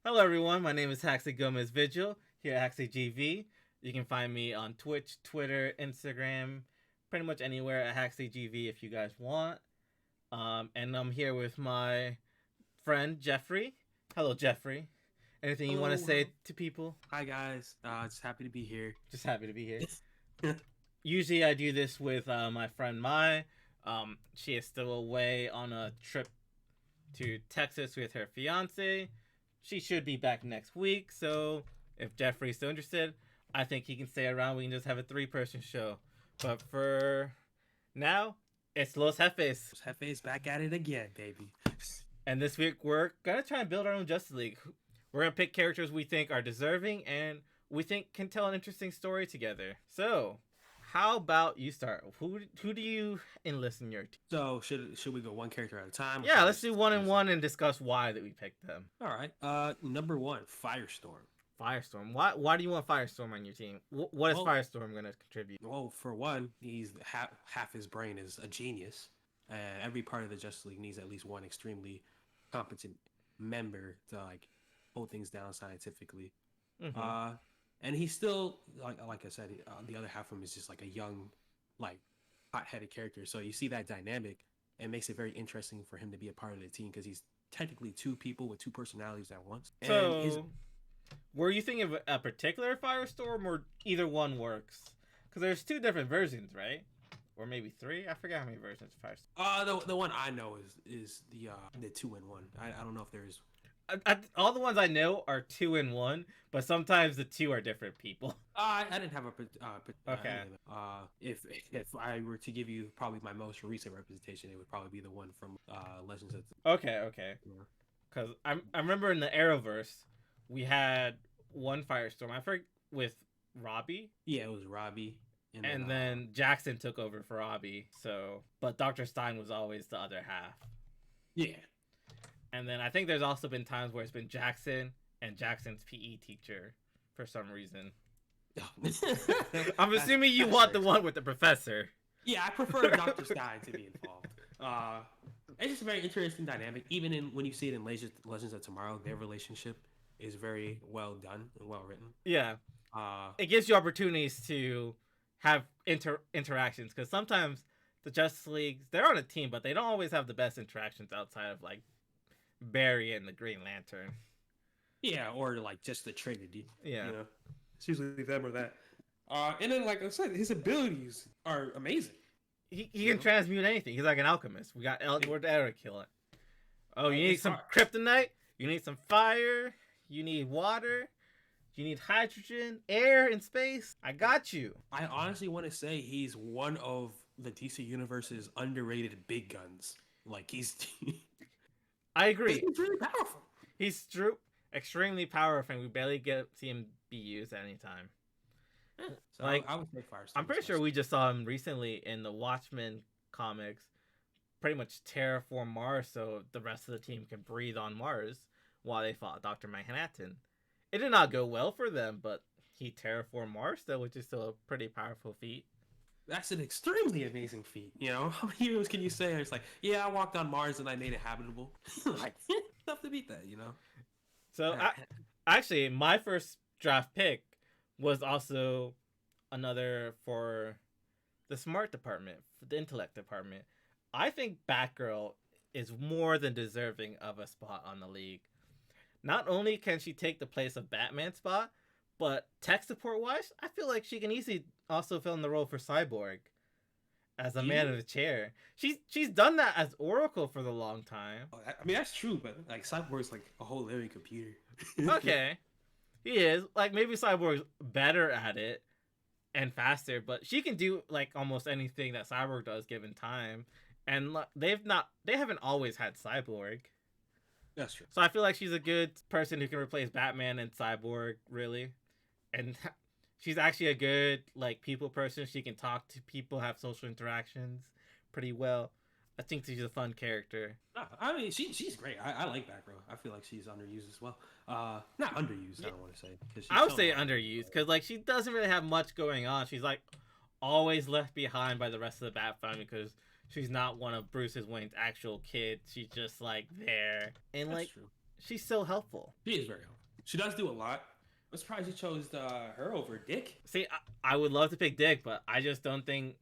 Hello, everyone. My name is Haxley Gomez Vigil here at Haxley GV. You can find me on Twitch, Twitter, Instagram, pretty much anywhere at Haxley GV if you guys want. And I'm here with my friend Jeffrey. Hello, Jeffrey. Anything you want to say to people? Hi guys, just happy to be here. Just happy to be here. Usually I do this with my friend Mai. She is still away on a trip to Texas with her fiance. She should be back next week, so if Jeffrey's still interested, I think he can stay around. We can just have a 3-person show. But for now, it's Los Jefes. Jefes back at it again, baby. And this week, we're going to try and build our own Justice League. We're going to pick characters we think are deserving and we think can tell an interesting story together. So, how about you start? Who do you enlist in your team? So should we go one character at a time? Yeah, let's do one and one and discuss why that we picked them. All right. Number 1, Firestorm. Firestorm. Why do you want Firestorm on your team? What is Firestorm going to contribute? Well, for one, he's half his brain is a genius, and every part of the Justice League needs at least one extremely competent member to hold things down scientifically. Mm-hmm. And he's still like I said, the other half of him is just like a young, hot-headed character. So you see that dynamic, and makes it very interesting for him to be a part of the team because he's technically 2 people with 2 personalities at once. So, were you thinking of a particular Firestorm, or either one works? Because there's 2 different versions, right? Or maybe 3? I forget how many versions of Firestorm. The one I know is the 2-in-1. I don't know if there's. All the ones I know are 2-in-1, but sometimes the 2 are different people. I didn't have okay. If I were to give you probably my most recent representation, it would probably be the one from Legends of. Okay. Because I remember in the Arrowverse, we had one Firestorm. I forget with Robbie. Yeah, it was Robbie. And then Jackson took over for Robbie. So, but Dr. Stein was always the other half. Yeah. And then I think there's also been times where it's been Jackson and Jackson's PE teacher for some reason. I'm assuming you want the one with the professor. Yeah, I prefer Dr. Stein to be involved. It's just a very interesting dynamic. Even when you see it in Legends of Tomorrow, their relationship is very well done and well written. Yeah. It gives you opportunities to have interactions, because sometimes the Justice Leagues, they're on a team, but they don't always have the best interactions outside of Barry and the Green Lantern. Yeah, or just the Trinity. Yeah. It's usually them or that. And then, like I said, his abilities are amazing. He can transmute anything. He's like an alchemist. We got Edward Eric killing. Oh, you need some kryptonite? You need some fire? You need water? You need hydrogen, air, and space? I got you. I honestly want to say he's one of the DC Universe's underrated big guns. He's... I agree. He's really powerful. He's extremely powerful, and we barely see him be used at any time. Yeah, so I would say Firestorm. I'm pretty sure we just saw him recently in the Watchmen comics pretty much terraform Mars so the rest of the team can breathe on Mars while they fought Dr. Manhattan. It did not go well for them, but he terraformed Mars, though, which is still a pretty powerful feat. That's an extremely amazing feat. How many heroes can you say? It's I walked on Mars and I made it habitable. Tough to beat that, So, actually, my first draft pick was also another for the smart department, for the intellect department. I think Batgirl is more than deserving of a spot on the league. Not only can she take the place of Batman's spot, but tech support-wise, I feel like she can easily also fill in the role for Cyborg as a man in a chair. She's done that as Oracle for the long time. I mean, that's true, but Cyborg's a whole living computer. Okay. He is. Maybe Cyborg's better at it and faster, but she can do almost anything that Cyborg does given time. And they haven't always had Cyborg. That's true. So I feel like she's a good person who can replace Batman and Cyborg, really. And she's actually a good people person. She can talk to people, have social interactions pretty well. I think she's a fun character. I mean, she's great. I like Batgirl. I feel like she's underused as well. Not underused, I don't want to say. I would say underused, because she doesn't really have much going on. She's always left behind by the rest of the Bat family because she's not one of Bruce Wayne's actual kids. She's just there. And she's so helpful. She is very helpful. She does do a lot. I'm surprised you chose her over Dick. See, I would love to pick Dick, but I just don't think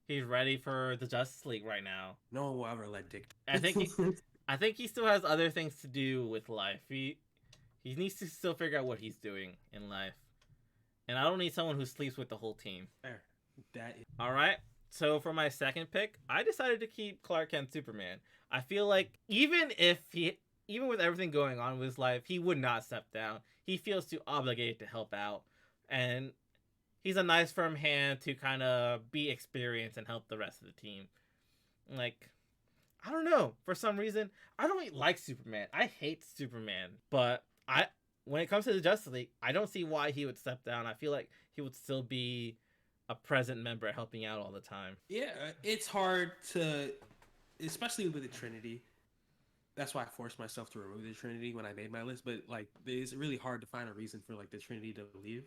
he's ready for the Justice League right now. No one will ever let Dick. I think he still has other things to do with life. He needs to still figure out what he's doing in life. And I don't need someone who sleeps with the whole team. Fair. That is... All right. So for my second pick, I decided to keep Clark Kent Superman. I feel like even with everything going on with his life, he would not step down. He feels too obligated to help out. And he's a nice firm hand to kind of be experienced and help the rest of the team. Like, I don't know. For some reason, I don't like Superman. I hate Superman. But when it comes to the Justice League, I don't see why he would step down. I feel like he would still be a present member helping out all the time. Yeah, it's hard to, especially with the Trinity. That's why I forced myself to remove the Trinity when I made my list. But like, it's really hard to find a reason for like the Trinity to leave,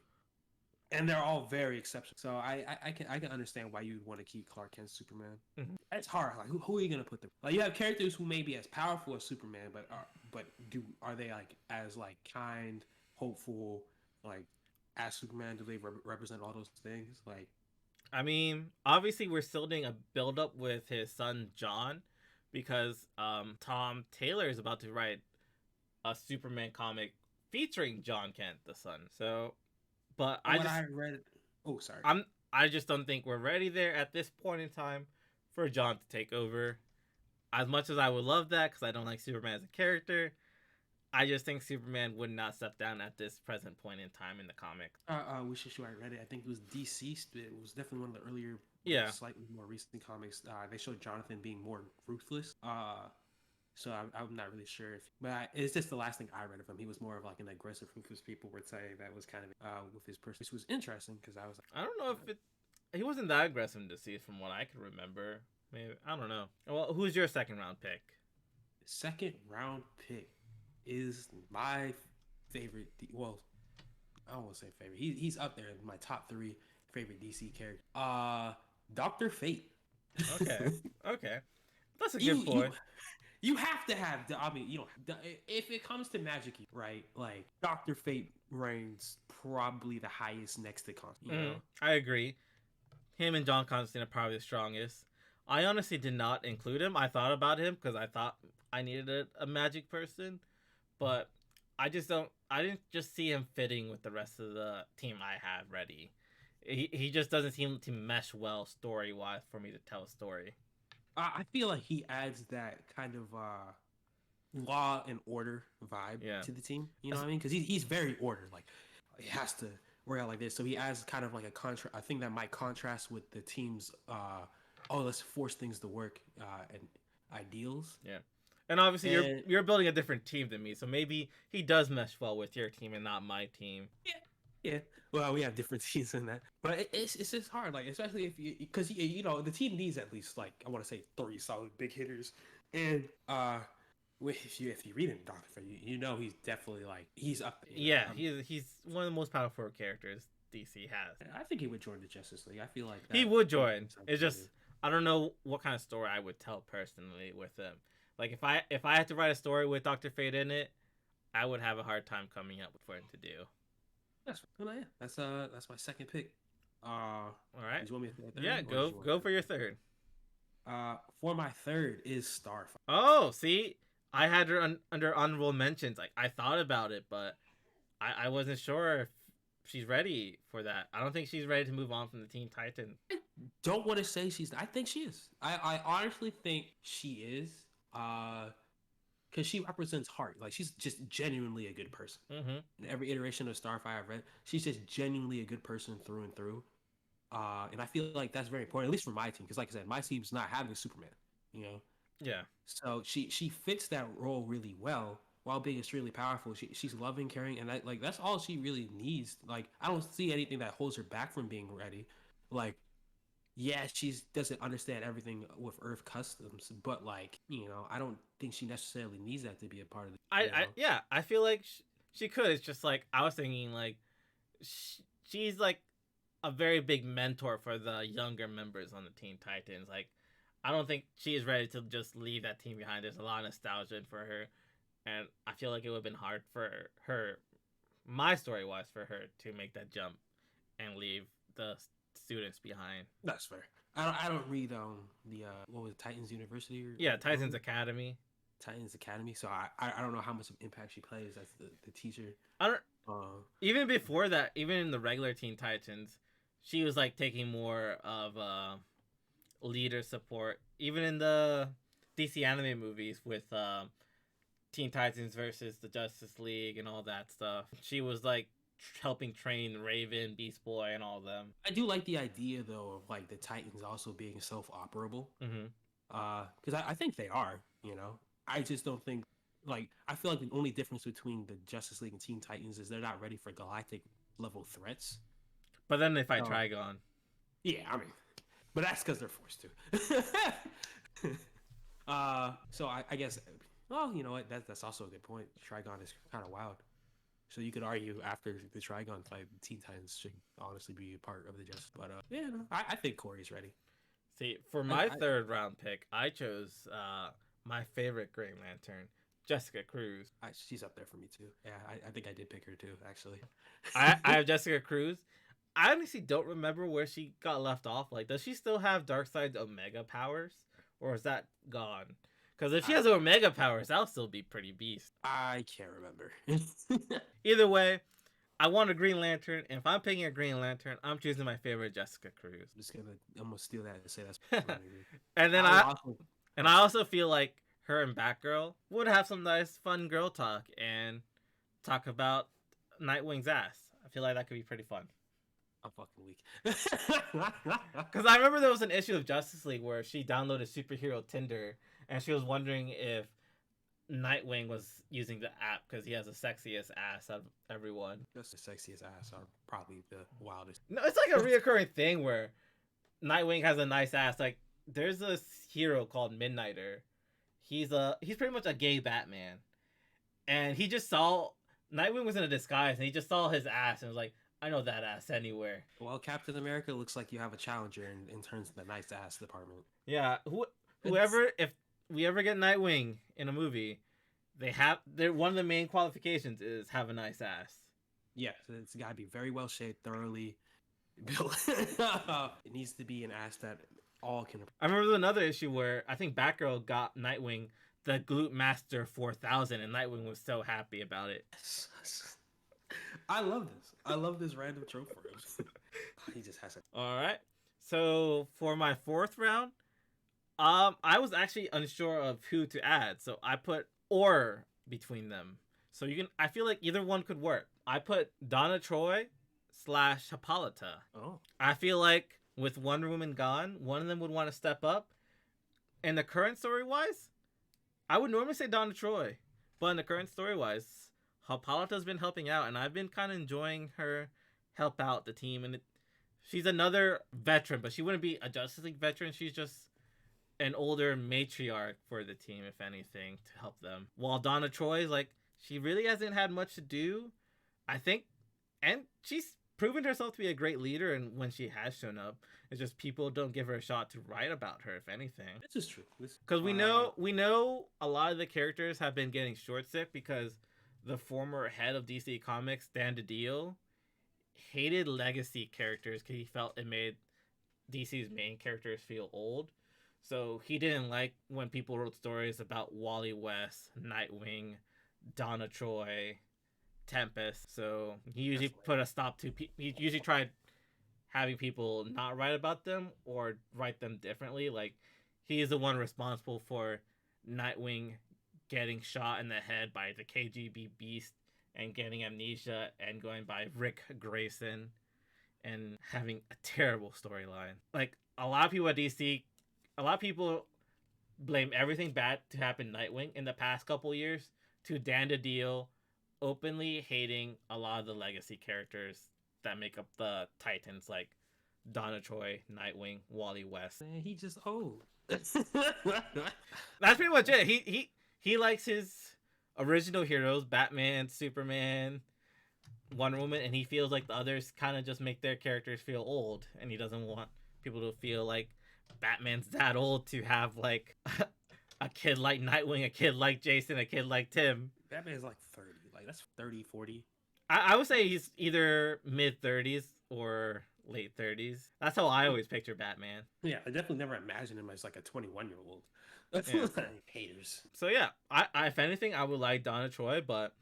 and they're all very exceptional. So I can understand why you'd want to keep Clark Kent Superman. Mm-hmm. It's hard. Like, who are you gonna put them? Like, you have characters who may be as powerful as Superman, but are they like as like kind, hopeful, like as Superman? Do they represent all those things? Like, I mean, obviously we're still doing a build up with his son John, because Tom Taylor is about to write a Superman comic featuring John Kent, the son. So, but I read. Oh, sorry. I just don't think we're ready there at this point in time for John to take over. As much as I would love that, because I don't like Superman as a character, I just think Superman would not step down at this present point in time in the comic. Wish issue I read it. I think it was Deceased. It was definitely one of the earlier, slightly more recent comics. They showed Jonathan being more ruthless. So I'm not really sure it's just the last thing I read of him. He was more of like an aggressive, ruthless. People would say that was kind of with his person. This was interesting because I was like, I don't know if he wasn't that aggressive in Deceased from what I can remember. Maybe, I don't know. Well, who's your second round pick? Second round pick is my favorite. Well, I don't want to say favorite. He's up there in my top 3 favorite DC characters. Dr. Fate. Okay, that's a good point. You have to have. I mean, if it comes to magic, right? Like, Dr. Fate reigns probably the highest next to Constantine. I agree. Him and John Constantine are probably the strongest. I honestly did not include him. I thought about him because I thought I needed a magic person, but I didn't just see him fitting with the rest of the team I have ready. He just doesn't seem to mesh well story-wise for me to tell a story. I feel like he adds that kind of law and order vibe to the team. You know what I mean? Because he's very ordered. Like, he has to work out like this. So he adds kind of like a contrast. I think that might contrast with the team's let's force things to work and ideals. Yeah. And obviously you're building a different team than me, so maybe he does mesh well with your team and not my team. Yeah. Well, we have different teams in that, but it's just hard. Like, especially if because the team needs at least, like, I want to say 3 solid big hitters, and if you read in Doctor Fate, he's definitely like he's up there. Yeah, he's one of the most powerful characters DC has. I think he would join the Justice League. I feel like he would join. It's just I don't know what kind of story I would tell personally with him. Like, if I had to write a story with Dr. Fate in it, I would have a hard time coming up with for him to do. That's my second pick. All right. Do you want me to third? Yeah, go for your third. For my third is Starfire. Oh, see, I had her under honorable mentions. Like, I thought about it, but I wasn't sure if she's ready for that. I don't think she's ready to move on from the Teen Titans. I don't want to say I think she is. I honestly think she is. Because she represents heart. Like, she's just genuinely a good person. Mm-hmm. In every iteration of Starfire I've read, she's just genuinely a good person through and through. And I feel like that's very important, at least for my team. Because, like I said, my team's not having Superman. Yeah. So she fits that role really well while being extremely powerful. She's loving, caring, and that's all she really needs. Like, I don't see anything that holds her back from being ready. Like, yeah, she doesn't understand everything with Earth customs, but like, I don't think she necessarily needs that to be a part of the. I feel like she could. It's just like I was thinking, like she's like a very big mentor for the younger members on the Teen Titans. Like, I don't think she is ready to just leave that team behind. There's a lot of nostalgia for her, and I feel like it would have been hard for her, my story wise, for her to make that jump and leave the students behind. That's fair. I don't read the what was it, Titans University or Yeah, Titans what? Academy. Titans Academy. So I don't know how much of impact she plays as the teacher. I don't. Uh, Even before that, even in the regular Teen Titans, she was like taking more of leader support. Even in the DC anime movies with Teen Titans versus the Justice League and all that stuff, she was like helping train Raven, Beast Boy, and all of them. I do like the idea though of like the Titans also being self-operable. Mm-hmm. Because I think they are. You know, I just don't think like I feel like the only difference between the Justice League and Teen Titans is they're not ready for galactic level threats. But then they fight Trigon. Yeah, I mean, but that's because they're forced to. So I guess, well, you know what? That's also a good point. Trigon is kind of wild. So you could argue after the Trigon fight, Teen Titans should honestly be a part of the Justice. But yeah, no, I think Corey's ready. See, for my third round pick, I chose my favorite Green Lantern, Jessica Cruz. She's up there for me too. Yeah, I think I did pick her too, actually. I have Jessica Cruz. I honestly don't remember where she got left off. Like, does she still have Darkseid's Omega powers? Or is that gone? Because if she has Omega powers, that'll still be pretty beast. I can't remember. Either way, I want a Green Lantern. And if I'm picking a Green Lantern, I'm choosing my favorite Jessica Cruz. I'm gonna steal that and say that's and then I also feel like her and Batgirl would have some nice fun girl talk and talk about Nightwing's ass. I feel like that could be pretty fun. I'm fucking weak. Because I remember there was an issue of Justice League where she downloaded superhero Tinder and she was wondering if Nightwing was using the app because he has the sexiest ass of everyone. Just the sexiest ass are probably the wildest. No, it's like a reoccurring thing where Nightwing has a nice ass. Like, there's this hero called Midnighter. He's pretty much a gay Batman. And he just saw Nightwing was in a disguise and he just saw his ass and was like, I know that ass anywhere. Well, Captain America looks like you have a challenger in terms of the nice ass department. Yeah, whoever, if we ever get Nightwing in a movie, one of the main qualifications is have a nice ass. Yeah, so it's got to be very well shaped, thoroughly built. It needs to be an ass that all can. I remember another issue where I think Batgirl got Nightwing the Glute Master 4000, and Nightwing was so happy about it. I love this. I love this random trope for him. He just has it. All right. So for my fourth round, I was actually unsure of who to add, so I put or between them. So I feel like either one could work. I put Donna Troy / Hippolyta. Oh. I feel like with Wonder Woman gone, one of them would want to step up. And the current story-wise, I would normally say Donna Troy, but in the current story-wise, Hippolyta's been helping out, and I've been kind of enjoying her help out the team. And she's another veteran, but she wouldn't be a Justice League veteran. She's just an older matriarch for the team, if anything, to help them. While Donna Troy, like, she really hasn't had much to do, I think, and she's proven herself to be a great leader. And when she has shown up, it's just people don't give her a shot to write about her, if anything. This is true. Because we know a lot of the characters have been getting short sick because the former head of DC Comics, Dan DiDio, hated legacy characters because he felt it made DC's main characters feel old. So he didn't like when people wrote stories about Wally West, Nightwing, Donna Troy, Tempest. So he usually put a stop to... He usually tried having people not write about them or write them differently. Like, he is the one responsible for Nightwing getting shot in the head by the KGB beast and getting amnesia and going by Rick Grayson and having a terrible storyline. Like, a lot of people at DC, a lot of people blame everything bad to happen to Nightwing in the past couple years to Dan DiDio openly hating a lot of the legacy characters that make up the Titans, like Donna Troy, Nightwing, Wally West. Man, he just old. That's pretty much it. He likes his original heroes, Batman, Superman, Wonder Woman, and he feels like the others kind of just make their characters feel old, and he doesn't want people to feel like Batman's that old to have like a kid like Nightwing, a kid like Jason, a kid like Tim. Batman's like 30. Like that's 30, 40. I would say he's either mid 30s or late 30s. That's how I always picture Batman. Yeah, I definitely never imagined him as like a 21-year-old. Yeah. Haters. So yeah, I if anything, I would like Donna Troy, but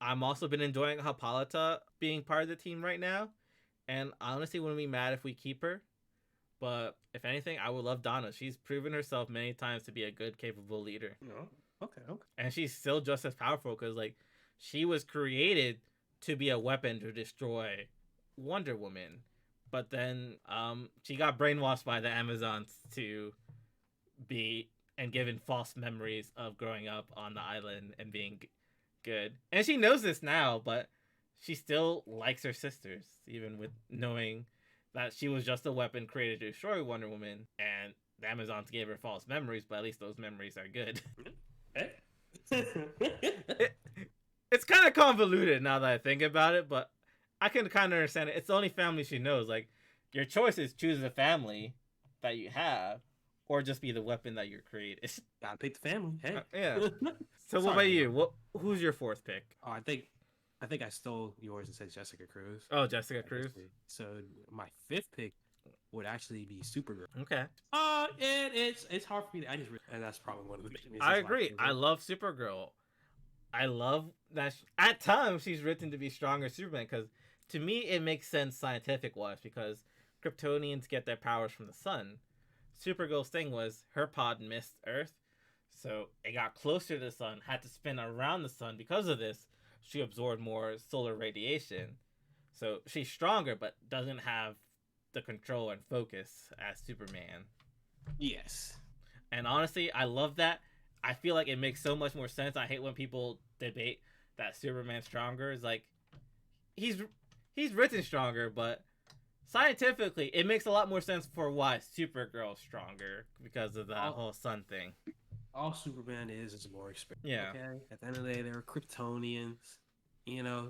I'm also been enjoying Hippolyta being part of the team right now, and I honestly wouldn't be mad if we keep her. But if anything, I would love Donna. She's proven herself many times to be a good, capable leader. No. Okay. And she's still just as powerful because, like, she was created to be a weapon to destroy Wonder Woman. But then she got brainwashed by the Amazons to be and given false memories of growing up on the island and being good. And she knows this now, but she still likes her sisters, even with knowing that she was just a weapon created to destroy Wonder Woman, and the Amazons gave her false memories, but at least those memories are good. It's kind of convoluted now that I think about it, but I can kind of understand it. It's the only family she knows. Like, your choice is choose the family that you have, or just be the weapon that you're created. Gotta pick the family. Hey. Yeah. So what about you? Who's your fourth pick? Oh, I think I stole yours and said Jessica Cruz. Oh, Jessica Cruz. So my fifth pick would actually be Supergirl. Okay. And it's hard for me. And that's probably one of the main reasons. I agree. I love Supergirl. I love that at times she's written to be stronger Superman, because to me it makes sense scientific wise, because Kryptonians get their powers from the sun. Supergirl's thing was her pod missed Earth, so it got closer to the sun, had to spin around the sun. Because of this, she absorbed more solar radiation. So she's stronger, but doesn't have the control and focus as Superman. Yes. And honestly, I love that. I feel like it makes so much more sense. I hate when people debate that Superman's stronger. It's like, he's written stronger, but scientifically, it makes a lot more sense for why Supergirl's stronger because of that whole sun thing. All Superman is more experience. Yeah. Okay. At the end of the day, they're Kryptonians. You know,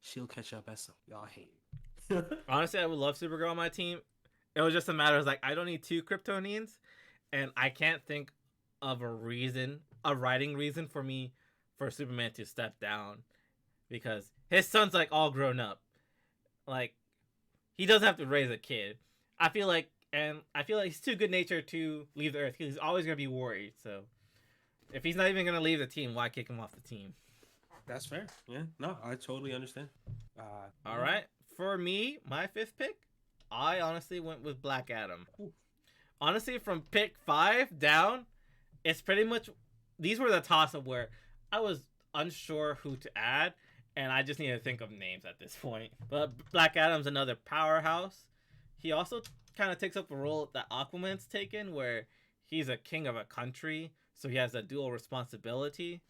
she'll catch up at some. Y'all hate it. Honestly, I would love Supergirl on my team. It was just a matter of like, I don't need two Kryptonians, and I can't think of a writing reason for Superman to step down, because his son's like all grown up. Like, he doesn't have to raise a kid. I feel like he's too good natured to leave the Earth. He's always gonna be worried. So if he's not even gonna leave the team, why kick him off the team? That's fair. Yeah. No, I totally understand. All right. For me, my fifth pick, I honestly went with Black Adam. Ooh. Honestly, from pick 5 down, it's pretty much, these were the toss-up where I was unsure who to add, and I just need to think of names at this point. But Black Adam's another powerhouse. He also kind of takes up a role that Aquaman's taken, where he's a king of a country, so he has a dual responsibility.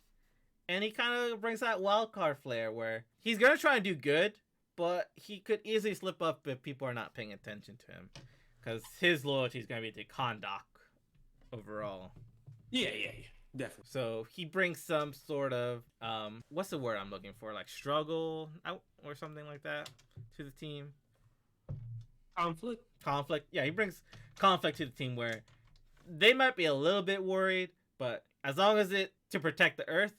And he kind of brings that wildcard flair where he's going to try and do good, but he could easily slip up if people are not paying attention to him, because his loyalty is going to be to Kahndaq overall. Yeah, definitely. So he brings some sort of, what's the word I'm looking for? Like struggle or something like that to the team. Conflict. Yeah, he brings conflict to the team where they might be a little bit worried, but as long as it to protect the Earth,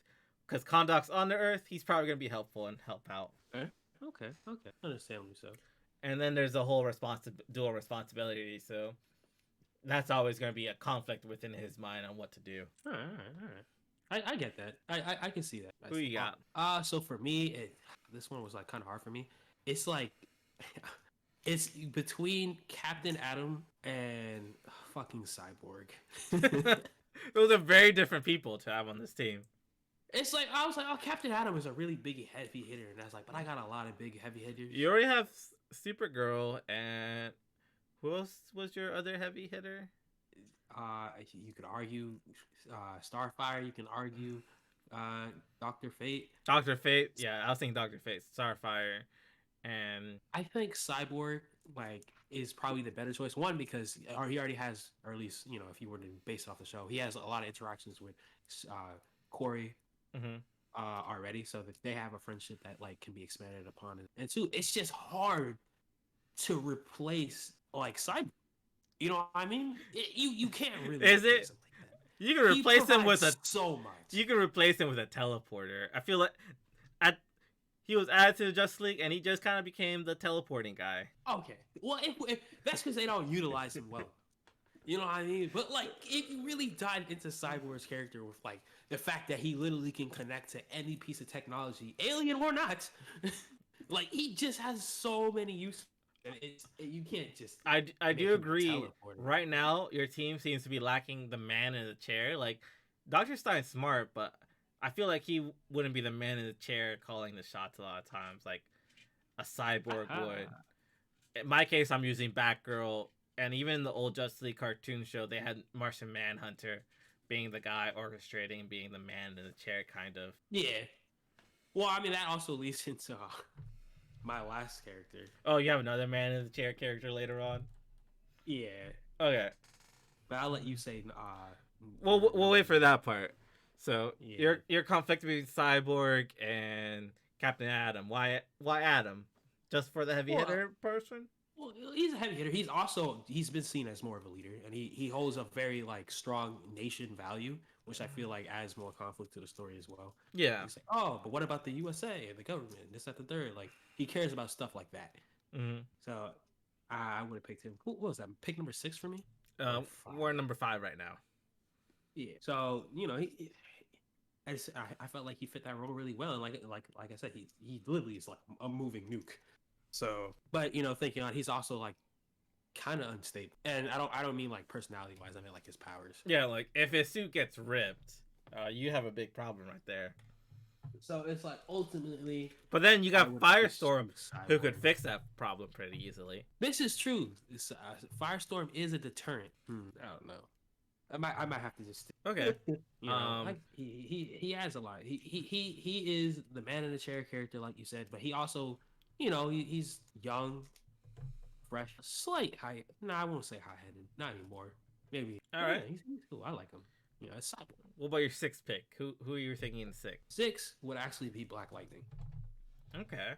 because Kahndaq's on the Earth, he's probably going to be helpful and help out. Okay. Understandably so. And then there's the whole dual responsibility, so that's always going to be a conflict within his mind on what to do. All right. I get that. I can see that. Who you got? So for me, this one was like kind of hard for me. It's like, it's between Captain Atom and fucking Cyborg. Those are very different people to have on this team. It's like, I was like, oh, Captain Atom is a really big, heavy hitter. And I was like, but I got a lot of big, heavy hitters. You already have Supergirl, and who else was your other heavy hitter? You could argue Starfire. You can argue Dr. Fate. Dr. Fate. Yeah, I was thinking Dr. Fate, Starfire, and I think Cyborg is probably the better choice. One, because he already has, or at least if you were to base it off the show, he has a lot of interactions with Corey. Already, so that they have a friendship that can be expanded upon. And two, it's just hard to replace Cyborg. You know what I mean? You can't really. Is it? You can He replace him with provides so much. You can replace him with a teleporter. I feel like at he was added to the Justice League, and he just kind of became the teleporting guy. Okay, well, if that's because they don't utilize him well. You know what I mean? But like, if you really dive into Cyborg's character with like the fact that he literally can connect to any piece of technology, alien or not, like he just has so many uses. And you can't just. I make do him agree. teleporter. Right now, your team seems to be lacking the man in the chair. Like Dr. Stein's smart, but I feel like he wouldn't be the man in the chair calling the shots a lot of times, like a cyborg would. In my case, I'm using Batgirl, and even the old Justice League cartoon show, they had Martian Manhunter being the guy orchestrating, being the man in the chair, kind of. Yeah. Well, I mean, that also leads into my last character. Oh, you have another man in the chair character later on? Yeah. Okay. But I'll let you say. We'll wait for that part. So your conflict between Cyborg and Captain Atom. Why Atom? Just for the heavy hitter person? Well, he's a heavy hitter. He's been seen as more of a leader, and he holds a very like strong nation value, which I feel like adds more conflict to the story as well. Yeah. He's like, oh, but what about the USA and the government? This, that, the third. Like he cares about stuff like that. Mm-hmm. So I would have picked him. What was that? Pick number 6 for me. We're number 5 right now. Yeah. So I felt like he fit that role really well, and like I said, he literally is like a moving nuke. So, but thinking on, he's also like kind of unstable, and I don't mean like personality wise. I mean like his powers. Yeah, like if his suit gets ripped, you have a big problem right there. So it's like ultimately. But then you got Firestorm, who could fix that problem pretty easily. This is true. Firestorm is a deterrent. I don't know. I might have to just okay. Like he has a lot. He is the man in the chair character, like you said, but he also. He's young, fresh, slight height. No, I won't say high-headed. Not anymore. Maybe. All right. He's cool. I like him. It's Cyborg. What about your 6th pick? Who are you thinking in 6? 6 would actually be Black Lightning. Okay.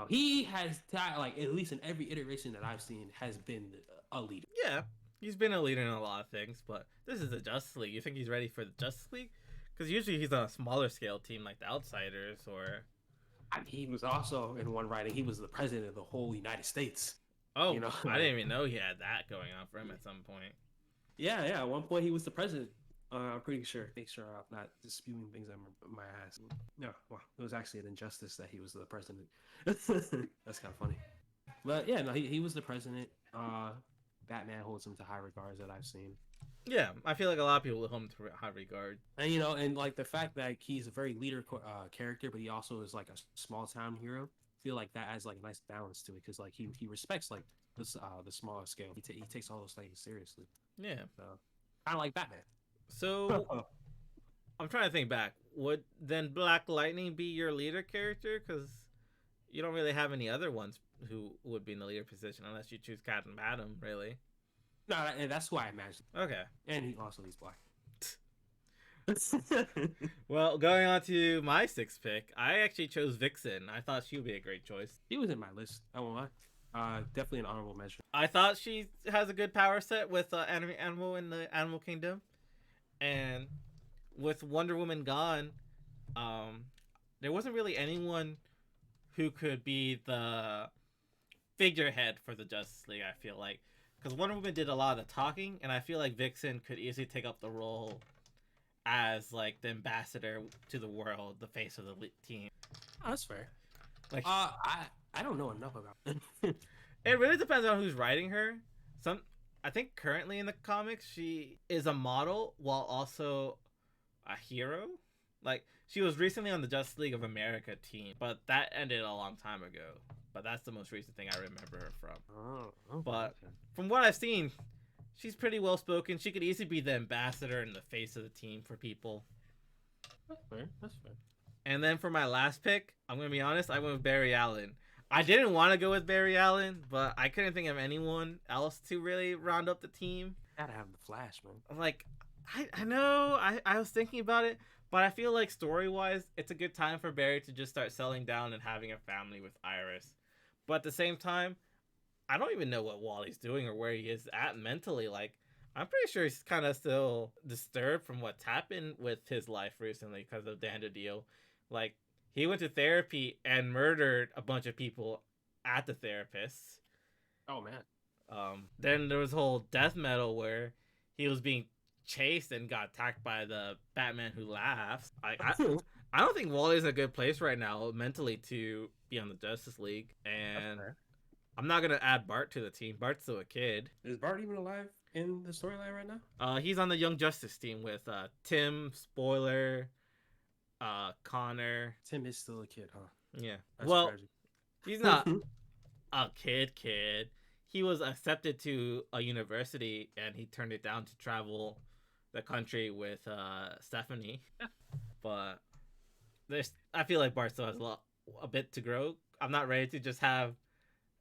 He has like at least in every iteration that I've seen has been a leader. Yeah, he's been a leader in a lot of things, but this is the Justice League. You think he's ready for the Justice League? Because usually he's on a smaller scale team like the Outsiders or. He was also in one writing. He was the president of the whole United States. Oh, I didn't even know he had that going on for him at some point. Yeah. At one point, he was the president. I'm pretty sure. Make sure I'm not disputing things on my ass. No, well, it was actually an injustice that he was the president. That's kind of funny. But yeah, no, he was the president. Batman holds him to high regards that I've seen. Yeah, I feel like a lot of people hold him to high regard. And and like the fact that he's a very leader character, but he also is like a small town hero. I feel like that adds like a nice balance to it because like he respects like the smaller scale. He takes all those things seriously. Yeah. So kind of like Batman. So I'm trying to think back. Would then Black Lightning be your leader character? Because you don't really have any other ones who would be in the leader position unless you choose Captain Atom, really. No, that's who I imagine. Okay. And he's black. Well, going on to my 6th pick, I actually chose Vixen. I thought she would be a great choice. She was in my list. I won't lie. Definitely an honorable mention. I thought she has a good power set with animal in the Animal Kingdom, and with Wonder Woman gone, there wasn't really anyone who could be the figurehead for the Justice League. I feel like. Because Wonder Woman did a lot of the talking, and I feel like Vixen could easily take up the role as, like, the ambassador to the world, the face of the team. Oh, that's fair. Like, I don't know enough about it. It really depends on who's writing her. I think currently in the comics, she is a model while also a hero. Like, she was recently on the Justice League of America team, but that ended a long time ago. But that's the most recent thing I remember her from. Oh, but from what I've seen, she's pretty well spoken. She could easily be the ambassador and the face of the team for people. That's fair. And then for my last pick, I'm going to be honest, I went with Barry Allen. I didn't want to go with Barry Allen, but I couldn't think of anyone else to really round up the team. Gotta have the Flash, man. Like, I know, I was thinking about it, but I feel like story-wise, it's a good time for Barry to just start settling down and having a family with Iris. But at the same time, I don't even know what Wally's doing or where he is at mentally. Like, I'm pretty sure he's kind of still disturbed from what's happened with his life recently because of the Danda deal. Like, he went to therapy and murdered a bunch of people at the therapist. Oh man. Then there was whole death metal where he was being chased and got attacked by the Batman Who Laughs. I don't think Wally's in a good place right now mentally to be on the Justice League, and I'm not gonna add Bart to the team. Bart's still a kid. Is Bart even alive in the storyline right now? He's on the Young Justice team with Tim, Spoiler, Connor. Tim is still a kid, huh? Yeah. That's well, tragic. He's not a kid. He was accepted to a university and he turned it down to travel the country with Stephanie. But I feel like Bart still has a bit to grow. I'm not ready to just have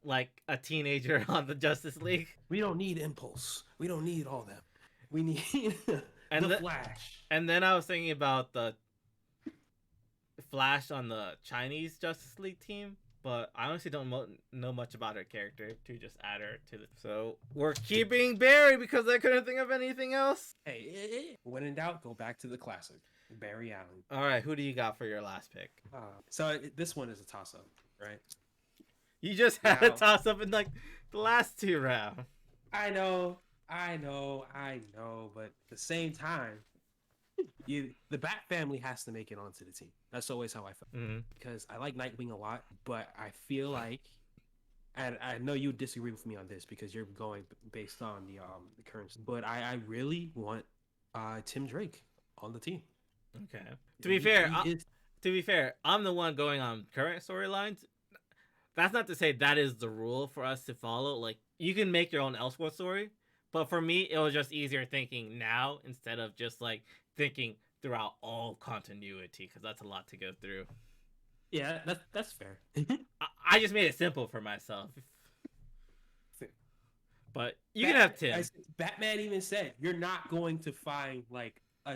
like a teenager on the Justice League. We don't need Impulse. We don't need all that. We need the Flash. And then I was thinking about the Flash on the Chinese Justice League team, but I honestly don't know much about her character to just add her to the. So we're keeping Barry because I couldn't think of anything else. Hey, when in doubt, go back to the classic, Barry Allen. All right, who do you got for your last pick? So this one is a toss-up, right? You just had a toss-up in like the last two rounds. I know, but at the same time, the Bat family has to make it onto the team. That's always how I felt. Because I like Nightwing a lot, but I feel like, and I know you disagree with me on this because you're going based on the current, but I really want Tim Drake on the team. Okay. To be fair, I'm the one going on current storylines. That's not to say that is the rule for us to follow. Like, you can make your own Elseworld story, but for me, it was just easier thinking now instead of just like thinking throughout all continuity, because that's a lot to go through. Yeah, that's fair. I just made it simple for myself. But you can have Tim. Batman even said you're not going to find like a.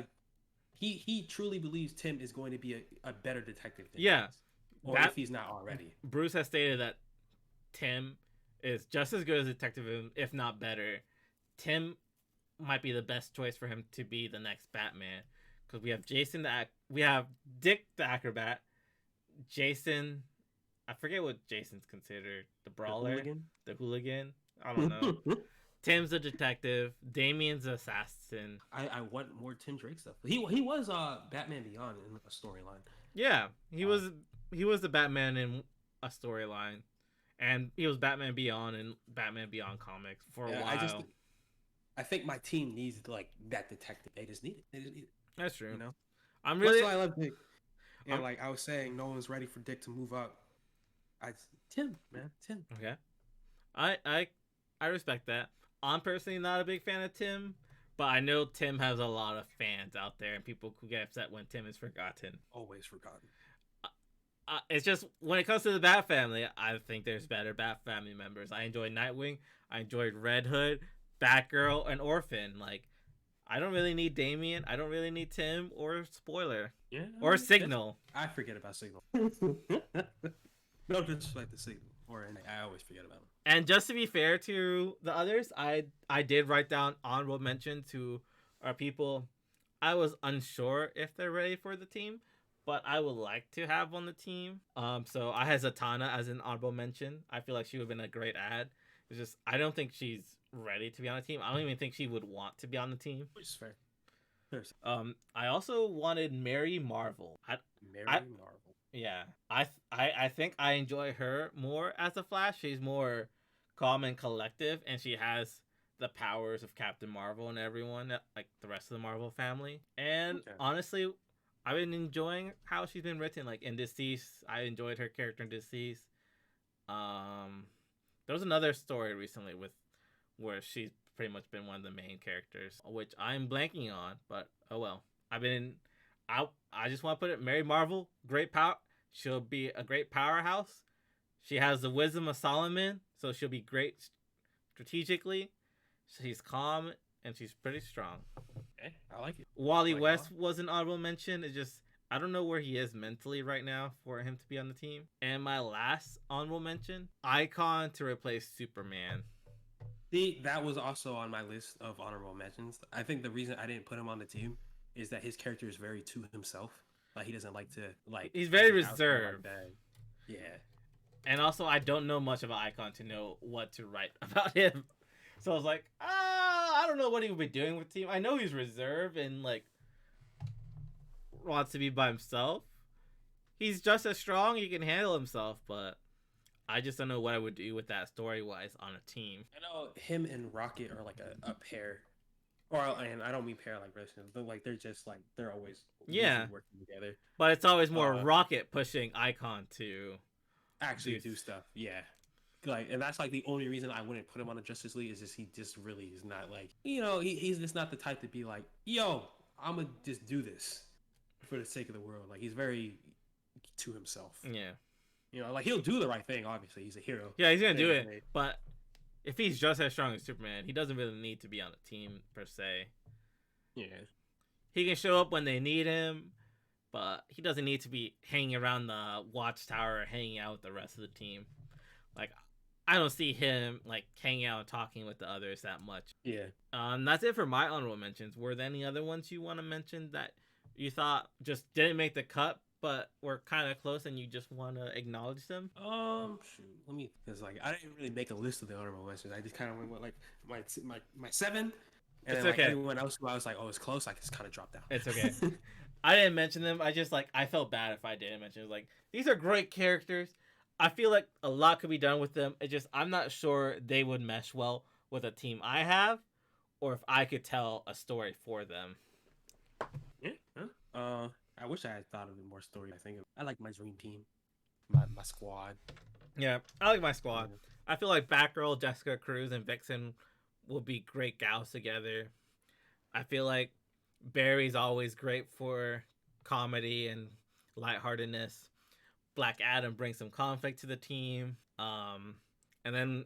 He truly believes Tim is going to be a better detective than he is. Or if he's not already. Bruce has stated that Tim is just as good as Detective, if not better. Tim might be the best choice for him to be the next Batman, because we have Dick the Acrobat, Jason. I forget what Jason's considered. The brawler, the hooligan. I don't know. Tim's the detective. Damien's the assassin. I want more Tim Drake stuff. He was Batman Beyond in a storyline. Yeah, he was the Batman in a storyline, and he was Batman Beyond in Batman Beyond comics for a while. I think my team needs like that detective. They just need it. That's true. You know, that's why I love Dick. And like I was saying, no one's ready for Dick to move up. Tim. Okay, I respect that. I'm personally not a big fan of Tim, but I know Tim has a lot of fans out there, and people who get upset when Tim is forgotten. Always forgotten. It's just when it comes to the Bat family, I think there's better Bat family members. I enjoyed Nightwing. I enjoyed Red Hood, Batgirl, and Orphan. Like, I don't really need Damien. I don't really need Tim or Spoiler. Yeah. Or Signal. I forget about Signal. No disrespect to Signal. I always forget about him. And just to be fair to the others, I did write down honorable mention to our people. I was unsure if they're ready for the team, but I would like to have on the team. So I had Zatanna as an honorable mention. I feel like she would have been a great ad. It's just I don't think she's ready to be on the team. I don't even think she would want to be on the team. Which is fair. I also wanted Mary Marvel. Marvel. Yeah, I think I enjoy her more as a Flash. She's more calm and collective, and she has the powers of Captain Marvel and everyone, like the rest of the Marvel family. And honestly, I've been enjoying how she's been written. Like in Deceased, I enjoyed her character in Deceased. There was another story recently where she's pretty much been one of the main characters, which I'm blanking on, but oh well. I just want to put it, Mary Marvel, great power. She'll be a great powerhouse. She has the wisdom of Solomon, so she'll be great strategically. She's calm and she's pretty strong. Okay, I like it. Wally West was an honorable mention. It's just I don't know where he is mentally right now for him to be on the team. And my last honorable mention, Icon to replace Superman. That was also on my list of honorable mentions. I think the reason I didn't put him on the team is that his character is very to himself. Like he doesn't like to like He's very be out there like reserved. that. Yeah. And also, I don't know much about Icon to know what to write about him. So I was like, I don't know what he would be doing with the team. I know he's reserved and like wants to be by himself. He's just as strong. He can handle himself, but I just don't know what I would do with that story wise on a team. I know him and Rocket are like a pair, or and I don't mean pair like relationships, but like they're just like they're always working together. But it's always more Rocket pushing Icon to actually do stuff. Yeah. Like, and that's like the only reason I wouldn't put him on the Justice League is just he just really is not like, he's just not the type to be like, yo, I'm gonna just do this for the sake of the world. Like he's very to himself. Yeah. Like he'll do the right thing. Obviously, he's a hero. Yeah, he's gonna do it. But if he's just as strong as Superman, he doesn't really need to be on a team per se. Yeah. He can show up when they need him, but he doesn't need to be hanging around the watchtower or hanging out with the rest of the team. Like, I don't see him like hanging out and talking with the others that much. Yeah. That's it for my honorable mentions. Were there any other ones you want to mention that you thought just didn't make the cut, but were kind of close, and you just want to acknowledge them? Shoot. Let me, because like I didn't really make a list of the honorable mentions. I just kind of went with like my 7, and it's then okay. Like, everyone else who I was like, oh, it's close. I just kind of dropped down. It's okay. I didn't mention them. I just like I felt bad if I didn't mention it. Like these are great characters. I feel like a lot could be done with them. It just I'm not sure they would mesh well with a team I have, or if I could tell a story for them. Yeah. I wish I had thought of more story. I like my dream team, my squad. Yeah, I like my squad. Yeah. I feel like Batgirl, Jessica Cruz, and Vixen will be great gals together. I feel like Barry's always great for comedy and lightheartedness. Black Adam brings some conflict to the team. And then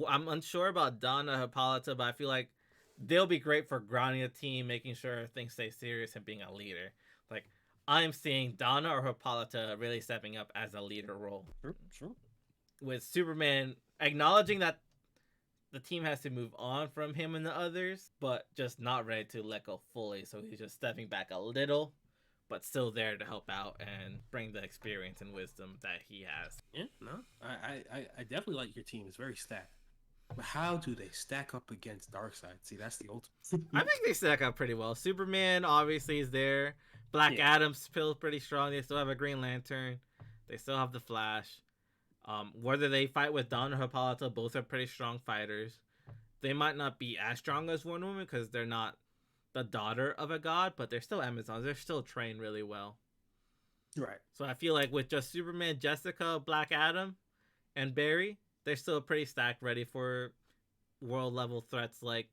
I'm unsure about Donna Hippolyta, but I feel like they'll be great for grounding the team, making sure things stay serious, and being a leader. Like, I'm seeing Donna or Hippolyta really stepping up as a leader role. Sure. With Superman acknowledging that the team has to move on from him and the others, but just not ready to let go fully. So he's just stepping back a little, but still there to help out and bring the experience and wisdom that he has. Yeah, no, I definitely like your team. It's very stacked. But how do they stack up against Darkseid? See, that's the ultimate. I think they stack up pretty well. Superman obviously is there. Black Adam's still pretty strong. They still have a Green Lantern. They still have the Flash. Whether they fight with Dawn or Hippolyta, both are pretty strong fighters. They might not be as strong as Wonder Woman because they're not the daughter of a god, but they're still Amazons. They're still trained really well. Right. So I feel like with just Superman, Jessica, Black Adam, and Barry, they're still pretty stacked, ready for world level threats like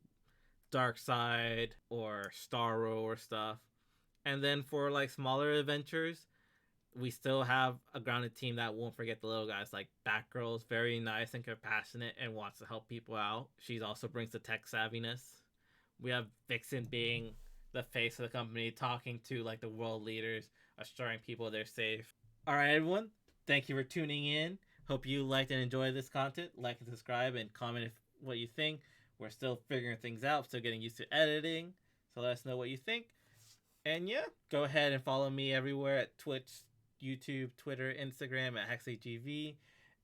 Darkseid or Starro or stuff. And then for like smaller adventures, we still have a grounded team that won't forget the little guys. Like Batgirl's very nice and compassionate and wants to help people out. She also brings the tech savviness. We have Vixen being the face of the company, talking to like the world leaders, assuring people they're safe. All right, everyone. Thank you for tuning in. Hope you liked and enjoyed this content. Like and subscribe and comment what you think. We're still figuring things out, still getting used to editing. So let us know what you think. And yeah, go ahead and follow me everywhere at Twitch, YouTube, Twitter, Instagram at HexaGV.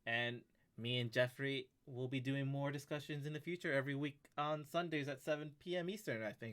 And me and Jeffrey will be doing more discussions in the future every week on Sundays at 7 p.m. Eastern, I think.